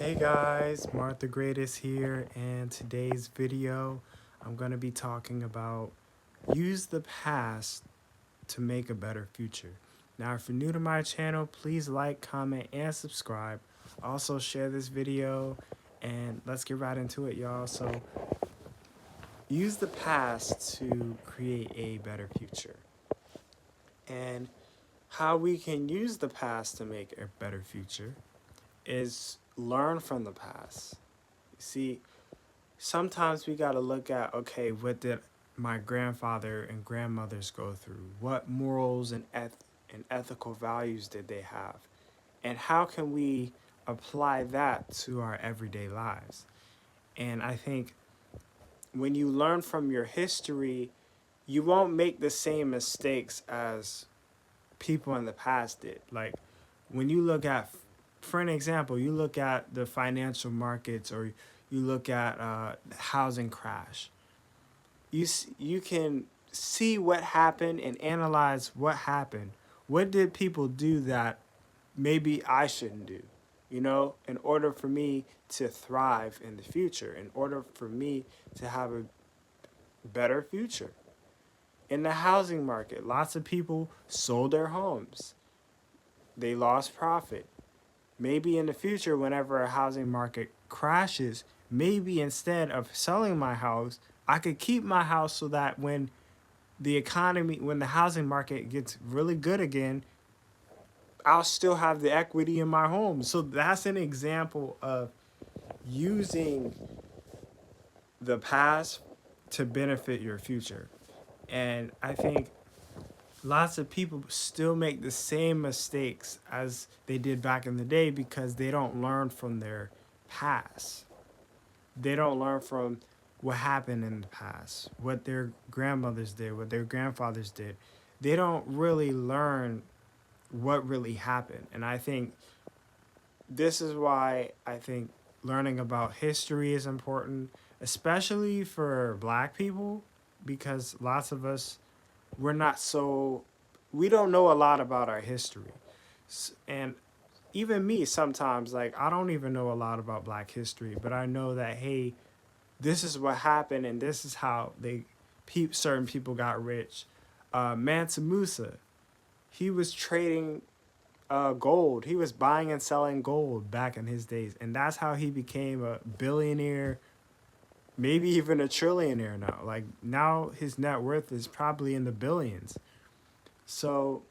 Hey guys, Martha Greatest here, and today's video I'm going to be talking about use the past to make a better future. Now, if you're new to my channel, please like, comment, and subscribe. Also, share this video, and let's get right into it, y'all. So, use the past to create a better future. And how we can use the past to make a better future is learn from the past. See, sometimes we got to look at, okay, what did my grandfather and grandmothers go through? What morals and ethical values did they have? And how can we apply that to our everyday lives? And I think when you learn from your history, you won't make the same mistakes as people in the past did. Like when you look at, for an example, you look at the financial markets, or you look at the housing crash. You can see what happened and analyze what happened. What did people do that maybe I shouldn't do? In order for me to thrive in the future, in order for me to have a better future. In the housing market, lots of people sold their homes. They lost profit. Maybe in the future, whenever a housing market crashes, maybe instead of selling my house, I could keep my house so that when the housing market gets really good again, I'll still have the equity in my home. So that's an example of using the past to benefit your future. And I think lots of people still make the same mistakes as they did back in the day because they don't learn from their past. They don't learn from what happened in the past, what their grandmothers did, what their grandfathers did. They don't really learn what really happened. And I think this is why I think learning about history is important, especially for Black people, because lots of us, we're not so, we don't know a lot about our history. And even me, sometimes, like, I don't even know a lot about Black history, but I know that, hey, this is what happened and this is how certain people got rich. Mansa Musa, he was trading gold. He was buying and selling gold back in his days, and that's how he became a billionaire, maybe even a trillionaire now. Like now, his net worth is probably in the billions. So,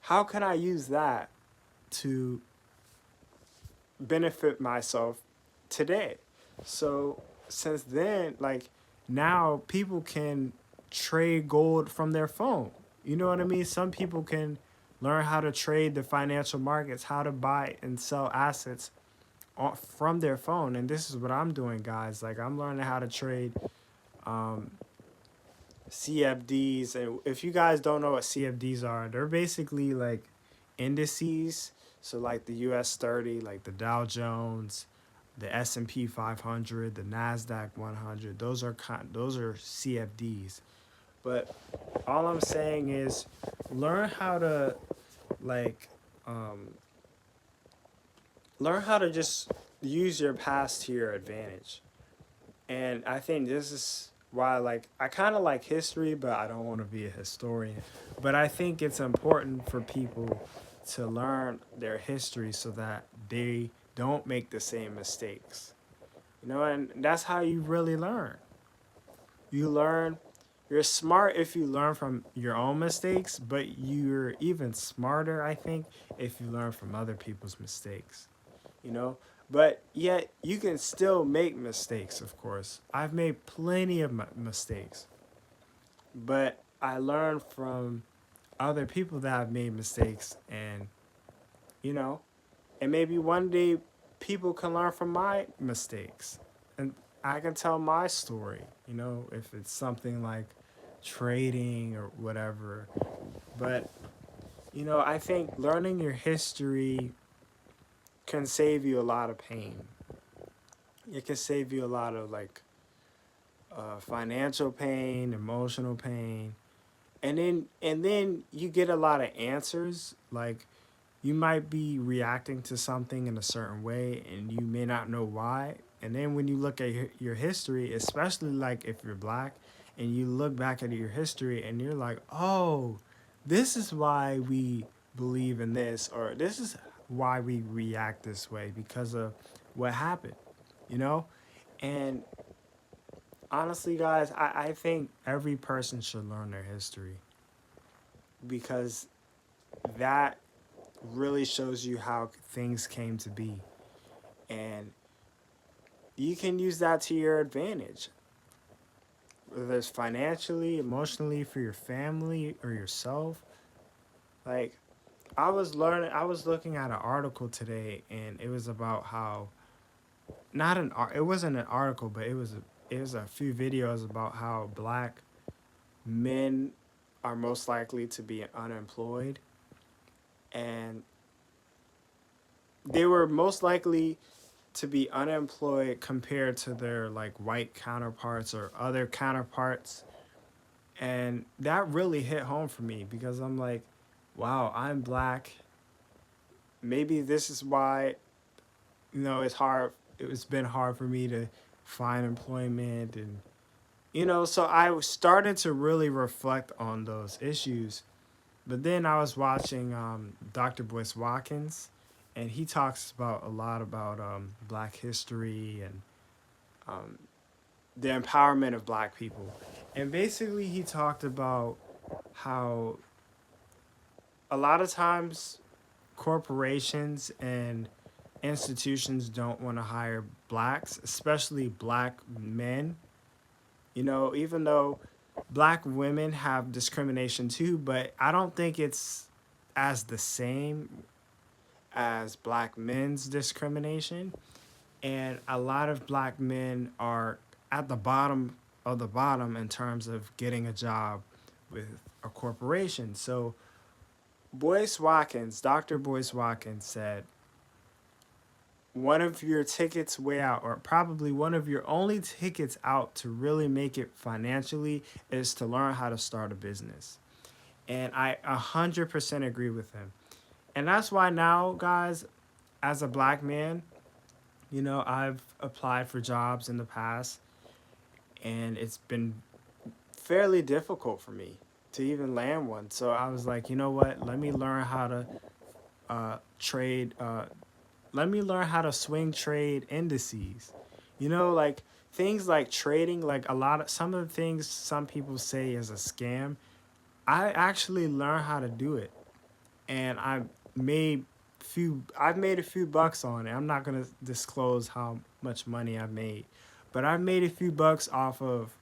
how can I use that to benefit myself today? So, since then, like now, people can trade gold from their phone. You know what I mean? Some people can learn how to trade the financial markets, how to buy and sell assets from their phone. And this is what I'm doing, guys. Like I'm learning how to trade um, CFDs. And if you guys don't know what CFDs are, they're basically like indices. So like the US 30, like the Dow Jones, the S&P 500, the Nasdaq 100. Those are CFDs. But all I'm saying is learn how to like um, learn how to just use your past to your advantage. And I think this is why, like, I kind of like history, but I don't want to be a historian. But I think it's important for people to learn their history so that they don't make the same mistakes. And that's how you really learn. You learn, you're smart if you learn from your own mistakes, but you're even smarter, I think, if you learn from other people's mistakes. you know but yet you can still make mistakes. Of course, I've made plenty of mistakes, but I learned from other people that have made mistakes, and you know and maybe one day people can learn from my mistakes, and I can tell my story, if it's something like trading or whatever. But I think learning your history can save you a lot of pain. It can save you a lot of like financial pain, emotional pain, and then you get a lot of answers. Like you might be reacting to something in a certain way and you may not know why. And then when you look at your history, especially like if you're black and you look back at your history and you're like, oh, this is why we believe in this, or this is why we react this way because of what happened, you know? And honestly, guys, I think every person should learn their history because that really shows you how things came to be. And you can use that to your advantage, whether it's financially, emotionally, for your family or yourself. Like, I was looking at an article today, and it was about how, it wasn't an article, but it was a few videos about how black men are most likely to be unemployed, and they were most likely to be unemployed compared to their like white counterparts or other counterparts. And that really hit home for me because I'm like, wow, I'm black. Maybe this is why, it's been hard for me to find employment. And so I started to really reflect on those issues. But then I was watching Dr. Boyce Watkins, and he talks about a lot about black history and um, the empowerment of black people. And basically, he talked about how a lot of times corporations and institutions don't want to hire blacks, especially black men. Even though black women have discrimination too, but I don't think it's as the same as black men's discrimination. And a lot of black men are at the bottom of the bottom in terms of getting a job with a corporation. So Dr. Boyce Watkins said, one of your tickets way out, or probably one of your only tickets out to really make it financially, is to learn how to start a business. And I 100% agree with him. And that's why now, guys, as a black man, I've applied for jobs in the past, and it's been fairly difficult for me to even land one. So I was like, you know what? Let me learn how to trade. Let me learn how to swing trade indices. Like things like trading, like some of the things some people say is a scam. I actually learned how to do it, and I've made a few bucks on it. I'm not gonna disclose how much money I've made, but I've made a few bucks off of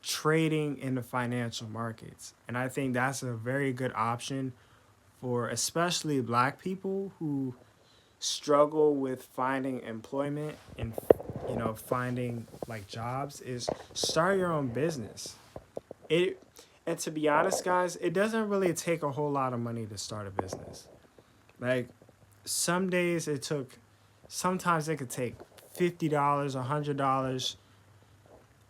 trading in the financial markets. And I think that's a very good option for especially black people who struggle with finding employment and finding like jobs. Is start your own business. It and to be honest, guys, it doesn't really take a whole lot of money to start a business. Like some days sometimes it could take $50, $100.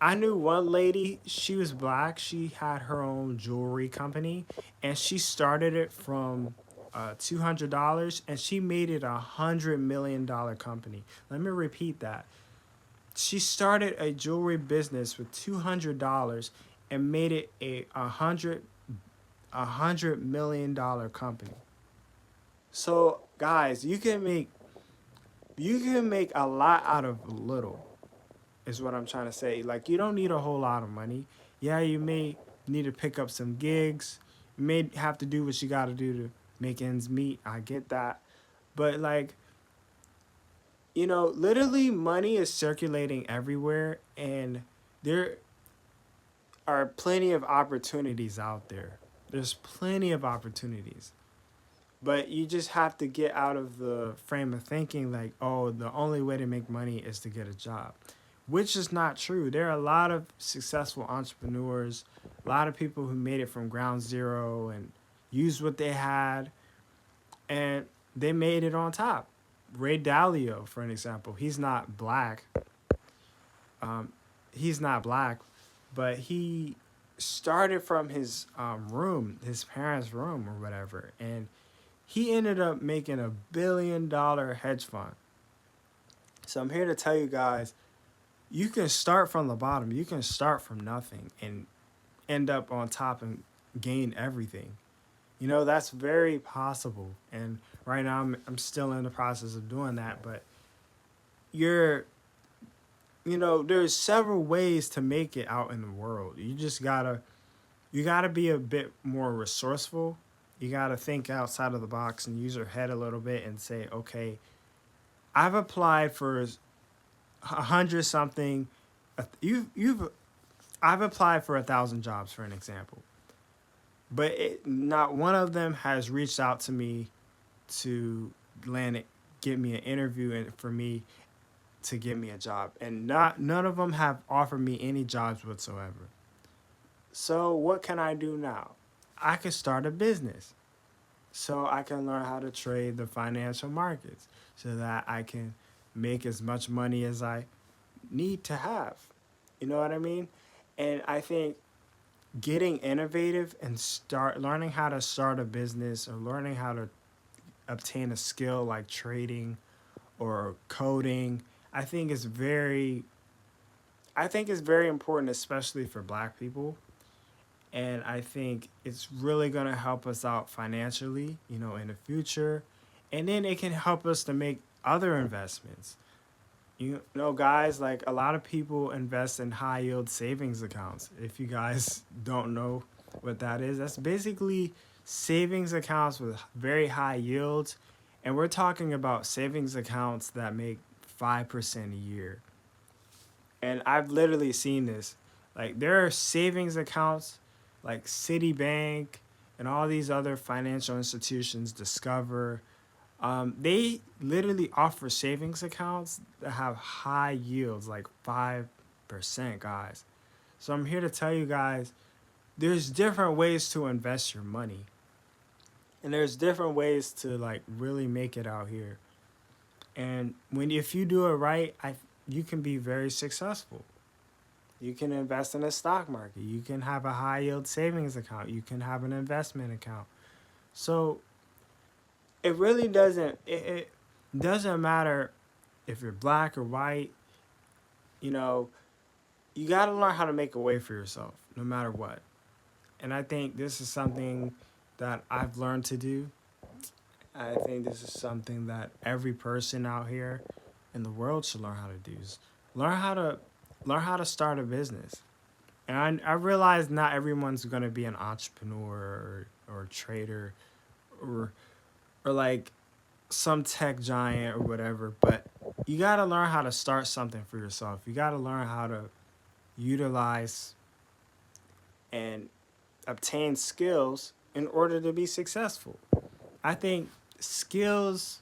I knew one lady, she was black, she had her own jewelry company, and she started it from $200, and she made it $100 million company. Let me repeat that. She started a jewelry business with $200 and made it $100 million company. So guys, you can make a lot out of little, is what I'm trying to say. Like you don't need a whole lot of money. Yeah, you may need to pick up some gigs. You may have to do what you got to do to make ends meet. I get that. But like, literally money is circulating everywhere, and there are plenty of opportunities out there. There's plenty of opportunities. But you just have to get out of the frame of thinking like, oh, the only way to make money is to get a job, which is not true. There are a lot of successful entrepreneurs, a lot of people who made it from ground zero and used what they had, and they made it on top. Ray Dalio, for an example, he's not black. Um, he's not black, but he started from his room, his parents' room or whatever, and He ended up making $1 billion hedge fund. So I'm here to tell you guys, you can start from the bottom. You can start from nothing and end up on top and gain everything. That's very possible. And right now I'm still in the process of doing that, but you're there's several ways to make it out in the world. You gotta be a bit more resourceful. You gotta think outside of the box and use your head a little bit and say, okay, I've applied for 100 something. You've I've applied for 1,000 jobs, for an example, but not one of them has reached out to me to land it, get me an interview, and for me to get me a job, and none of them have offered me any jobs whatsoever. So what can I do now? I can start a business. So I can learn how to trade the financial markets so that I can make as much money as I need to have. You know what I mean? And I think getting innovative and start learning how to start a business or learning how to obtain a skill like trading or coding, I think is very I think is very important, especially for Black people. And I think it's really going to help us out financially, in the future. And then it can help us to make other investments. Guys, like a lot of people invest in high yield savings accounts. If you guys don't know what that is, that's basically savings accounts with very high yields. And we're talking about savings accounts that make 5% a year. And I've literally seen this. Like there are savings accounts like Citibank and all these other financial institutions, Discover. They literally offer savings accounts that have high yields, like 5%, guys. So I'm here to tell you guys, there's different ways to invest your money. And there's different ways to like really make it out here. And if you do it right, you can be very successful. You can invest in the stock market. You can have a high yield savings account. You can have an investment account. So it really it doesn't matter if you're Black or white. You got to learn how to make a way for yourself no matter what. And I think this is something that I've learned to do. I think this is something that every person out here in the world should learn how to do. Is learn how to start a business. And I realize not everyone's going to be an entrepreneur or a trader or like some tech giant or whatever, but you got to learn how to start something for yourself. You got to learn how to utilize and obtain skills in order to be successful. I think skills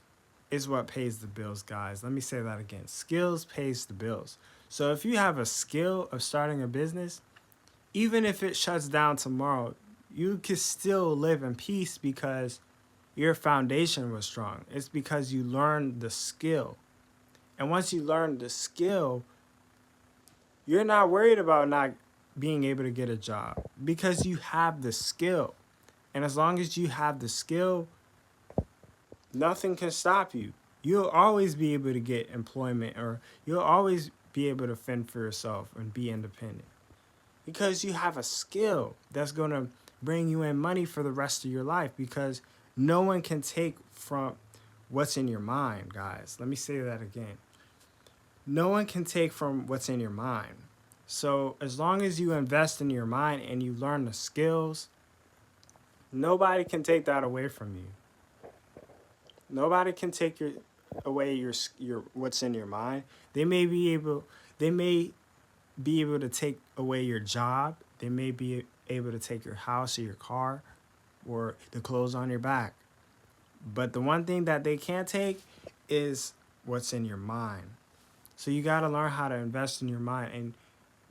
is what pays the bills, guys. Let me say that again. Skills pays the bills. So if you have a skill of starting a business, even if it shuts down tomorrow, you can still live in peace because your foundation was strong. It's because you learned the skill. And once you learn the skill, you're not worried about not being able to get a job because you have the skill. And as long as you have the skill, nothing can stop you. You'll always be able to get employment, or you'll always be able to fend for yourself and be independent because you have a skill that's going to bring you in money for the rest of your life, because no one can take from what's in your mind, guys. Let me say that again. No one can take from what's in your mind. So as long as you invest in your mind and you learn the skills, nobody can take that away from you. Nobody can take away your what's in your mind. They may be able to take away your job. They may be able to take your house or your car or the clothes on your back. But the one thing that they can't take is what's in your mind. So you got to learn how to invest in your mind and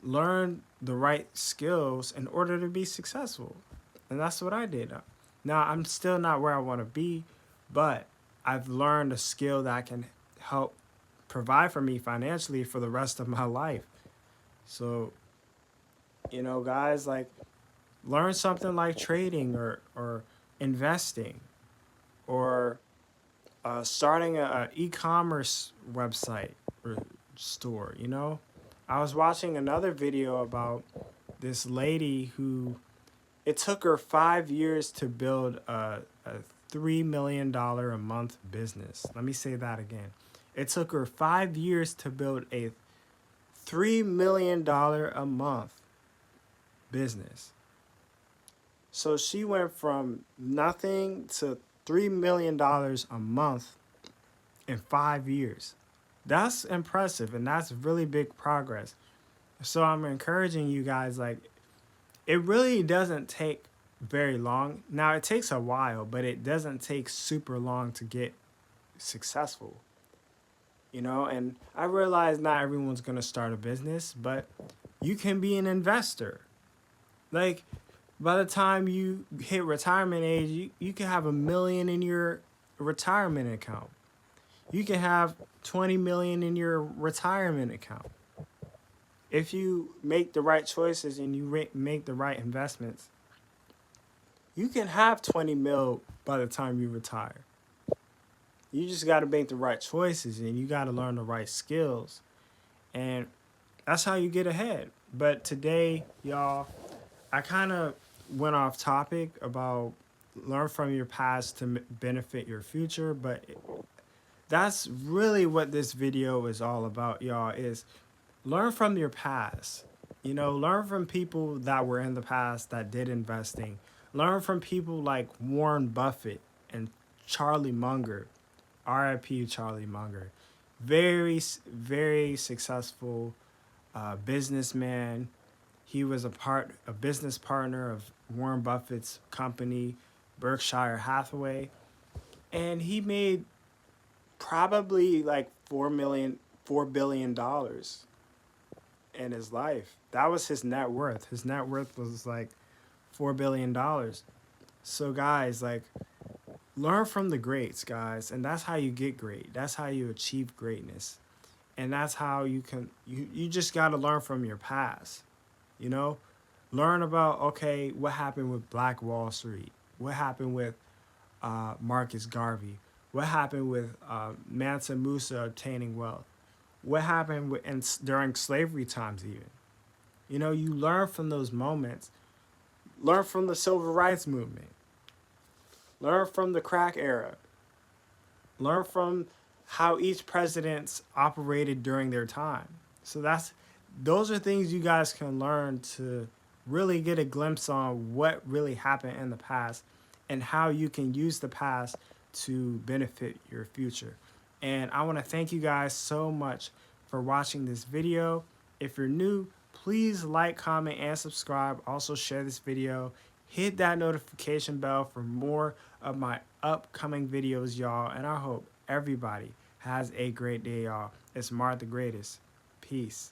learn the right skills in order to be successful. And that's what I did. Now, I'm still not where I want to be, but I've learned a skill that can help provide for me financially for the rest of my life. So, guys, like learn something like trading or investing or starting a e-commerce website or store, you know? I was watching another video about this lady who it took her 5 years to build a $3 million a month business. Let me say that again. It took her 5 years to build a $3 million a month business. So she went from nothing to $3 million a month in 5 years. That's impressive, and that's really big progress. So I'm encouraging you guys, like, it really doesn't take very long. Now, it takes a while, but it doesn't take super long to get successful. You know, and I realize not everyone's going to start a business, but you can be an investor. Like, by the time you hit retirement age, you can have $1 million in your retirement account. You can have 20 million in your retirement account. If you make the right choices and you make the right investments, you can have 20 mil by the time you retire. You just got to make the right choices and you got to learn the right skills. And that's how you get ahead. But today, y'all, I kind of went off topic about learn from your past to benefit your future. But that's really what this video is all about, y'all, is learn from your past. You know, learn from people that were in the past that did investing. Learn from people like Warren Buffett and Charlie Munger. RIP Charlie Munger. Very, very successful businessman. He was a business partner of Warren Buffett's company, Berkshire Hathaway. And he made probably like $4 billion in his life. That was his net worth. His net worth was like $4 billion. So guys, like, learn from the greats, guys, and that's how you get great. That's how you achieve greatness. And that's how you just got to learn from your past. You know, learn about, okay, what happened with Black Wall Street? What happened with Marcus Garvey? What happened with Mansa Musa obtaining wealth? What happened during slavery times even? You know, you learn from those moments. Learn from the civil rights movement. Learn from the crack era. Learn from how each president's operated during their time. So those are things you guys can learn to really get a glimpse on what really happened in the past and how you can use the past to benefit your future. And I want to thank you guys so much for watching this video. If you're new, please like, comment, and subscribe. Also share this video. Hit that notification bell for more of my upcoming videos, y'all. And I hope everybody has a great day, y'all. It's Mart the Greatest. Peace.